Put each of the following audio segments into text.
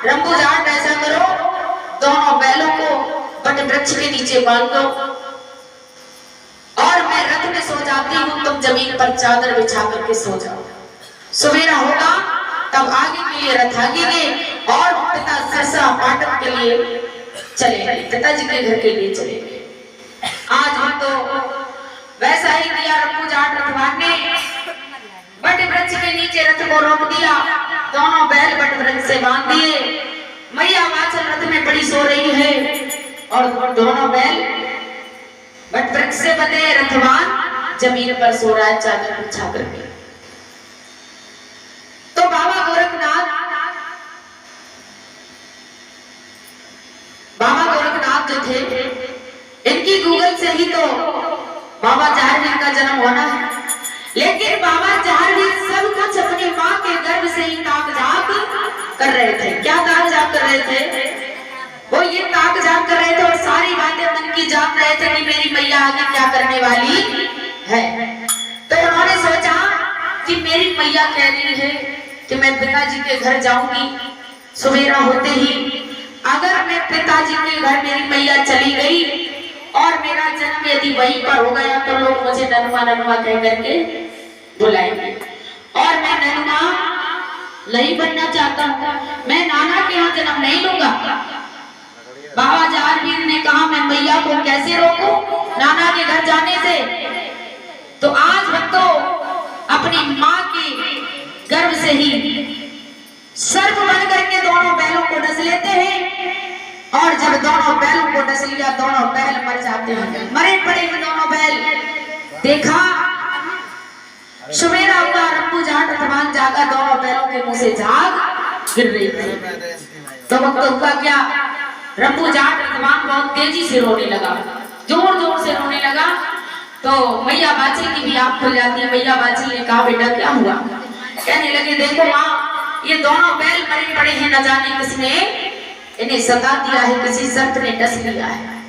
रंबू जाट ऐसा करो, दोनों बैलों को बट वृक्ष के नीचे बांध दो और मैं रथ में सो जाती हूँ, तुम जमीन पर चादर बिछा करके सो जाओ। सवेरा होगा तब आगे के लिए रथ आगे और पिता सरसा पाटन के लिए चले, पिताजी के घर के लिए चले। आज हम तो वैसा ही किया, रंबू जाट रथवान ने बट वृक्ष के नीचे रथ को रोक दिया, दोनों बैल बट वृक्ष से बांध दिए। मैया वाचल रथ में पड़ी सो रही है और दोनों बैल बट वृक्ष से बंधे, रथवान जमीन पर सो रहा है चादर बिछा करके। तो बाबा गोरखनाथ जो थे, इनकी गूगल से ही तो बाबा जहारवीर का जन्म होना है, लेकिन बाबा जहारवीर सब कुछ अपनी माँ के गर्भ से ही ताक झाक कर रहे थे। क्या ताक झाक कर रहे थे? वो ये ताक झाक कर रहे थे और सारी बातें मन की जान रहे थे कि मेरी मैया आगे क्या करने वाली है। तो उन्होंने सोचा कि मेरी मैया कह रही है कि मैं पिताजी के घर जाऊंगी, सवेरा होते ही अगर मैं पिताजी के घर मेरी मैया चली गई और मेरा जन्म यदि वहीं पर हो गया तो लोग मुझे ननुआ ननुआ कह करके बुलाएंगे और मैं ननुआ नहीं बनना चाहता हूँ, मैं नाना के यहाँ जन्म नहीं लूंगा। बाबा जहारवीर ने कहा मैं मैया को कैसे रोकूं नाना के घर जाने से। तो आज भक्तों अपनी माँ के गर्भ से ही सर्प बन करके दोनों बैलों को डस लेते हैं और जब दोनों बैलों को डस लिया दोनों बैल मर जाते हैं, मरे पड़े हैं दोनों बैल। देखा सवेरा हुआ, रंबू जाट रथवान जागा, दोनों बैलों के मुंह से झाग गिर रही थी। तो भक्तों का क्या, रंबू जाट रथवान बहुत तेजी से रोने लगा, जोर जोर से रोने लगा। तो मैया बाछी की भी आंख खुल जाती है। मैया बाछी ने कहा बेटा क्या हुआ? कहने लगे देखो माँ, ये दोनों बैल मरे पड़े हैं, न जाने किसने इन्हें सता दिया है, किसी सर्प ने डस लिया है।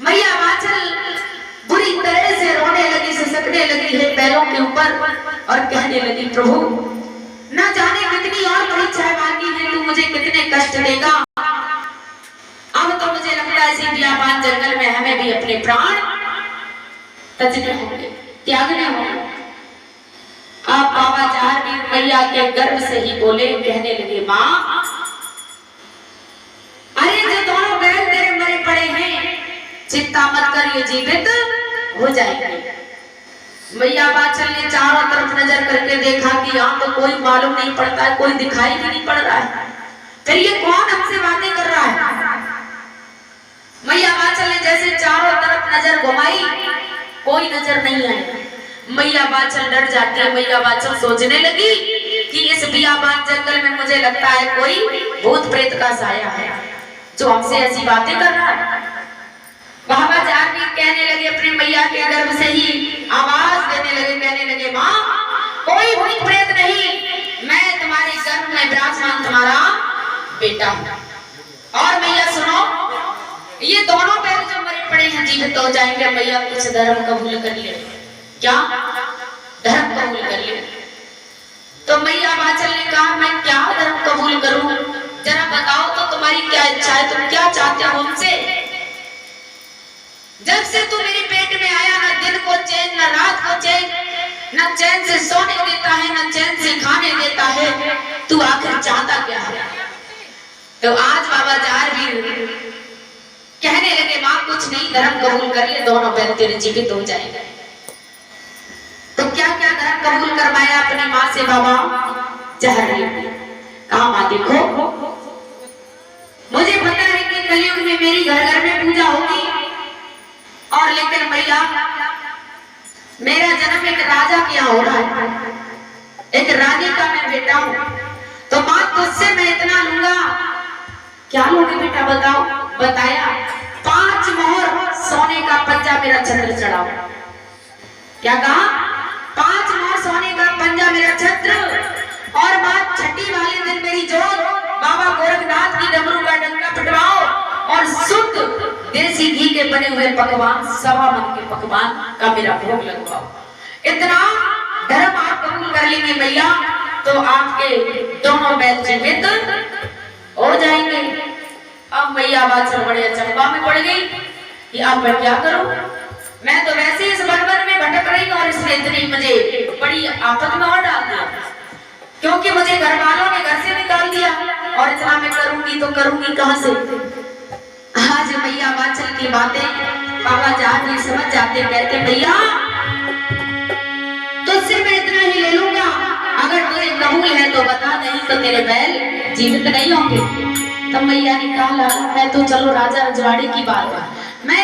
मैया बाछल बुरी तरह से रोने लगी, सिसकने लगी है बैलों के ऊपर और कहने लगी प्रभु न जाने कितनी और परीक्षाएं मांगी है, तू मुझे कितने कष्ट देगा। अब तो मुझे लगता है इसी बियाबान जंगल में हमें भी अपने प्राण तजने होंगे, त्यागने होंगे। आप बाबा जहारवीर मैया के गर्भ से ही बोले, कहने लगे माँ अरे जो दोनों बैल तेरे मरे पड़े हैं चिंता मत कर, ये जीवित हो जाएंगे। मैया बाछल ने चारों तरफ नजर करके देखा कि यहाँ तो कोई मालूम नहीं पड़ता है, कोई दिखाई भी नहीं पड़ रहा है, फिर ये कौन हमसे बातें कर रहा है। मैया बाछल ने जैसे चारों तरफ नजर घुमाई, कोई नजर नहीं आया। मैया बाछल डर जाती है। मैया बाछल सोचने लगी कि इस बियाबान जंगल में मुझे लगता है कोई भूत प्रेत का साया है जो हमसे ऐसी बातें कर रहा है। बाबा जहारवीर कहने लगे अपने मैया के गर्भ से ही आवाज देने लगे, कहने लगे माँ कोई भूत प्रेत नहीं, मैं तुम्हारे गर्भ में विराजमान तुम्हारा बेटा हूँ। और मैया सुनो, ये दोनों बैल जो मरे पड़े हैं जीवित हो जाएंगे। मैया कुछ धर्म कबूल कर ले। क्या धर्म कबूल कर ले? तो मैया बाछल ने कहा मैं क्या धर्म कबूल करूं, जरा बताओ तो तुम्हारी क्या इच्छा है, तुम क्या चाहते हो हमसे? जब से तू मेरे पेट में आया न दिन को चैन न रात को चैन, न चैन से सोने देता है न चैन से खाने देता है, तू आखिर चाहता क्या है? तो आज बाबा जहारवीर कहने लगे माँ कुछ नहीं, धर्म कबूल कर ले, दोनों बैल तेरे जीवित हो जाएंगे। तो क्या क्या धर्म कबूल करवाया अपनी माँ से बाबा जहारवीर? कहा माँ देखो मुझे पता है कि कलयुग में मेरी घर घर में पूजा होगी और लेकिन मैया मेरा जन्म एक राजा के यहाँ हो रहा है, एक रानी का मैं बेटा हूँ, तो माँ तुझसे मैं इतना लूंगा। क्या लोगे बेटा बताओ? बताया 5 मोहर सोने का पंजा मेरा छत्र चढ़ाओ। क्या कहा? 5 मोहर सोने का पंजा मेरा छत्र और बात छठी वाले दिन मेरी जोत बाबा गोरखनाथ की डमरू का डंका पिटवाओ और शुद्ध देसी घी के बने हुए पकवान, सवा मन के पकवान का मेरा भोग लगवाओ। इतना धर्म आप कबूल कर लेंगे मैया तो आपके दोनों बैल जीवित हो जाएंगे। अब मैया वाचल बड़े अचंभा में पड़ गई कि अब मैं क्या करूं, मैं तो वैसे इस वन में भटक रही हूं और इसने इतनी मुझे बड़ी आफत में और डाल दिया, क्योंकि मुझे घर वालों ने घर से निकाल दिया और इतना मैं करूंगी तो करूंगी कहां से। आज मैया वाचल की बातें बाबा जान समझ जाते, कहते भैया तुझसे मैं इतना ही ले लूंगा, अगर तुझे कबूल है तो बता, नहीं तो तेरे बैल जीवित नहीं होंगे। तब मैया ने कहा मैं तो चलो राजा रजवाड़ी की बात है, मैं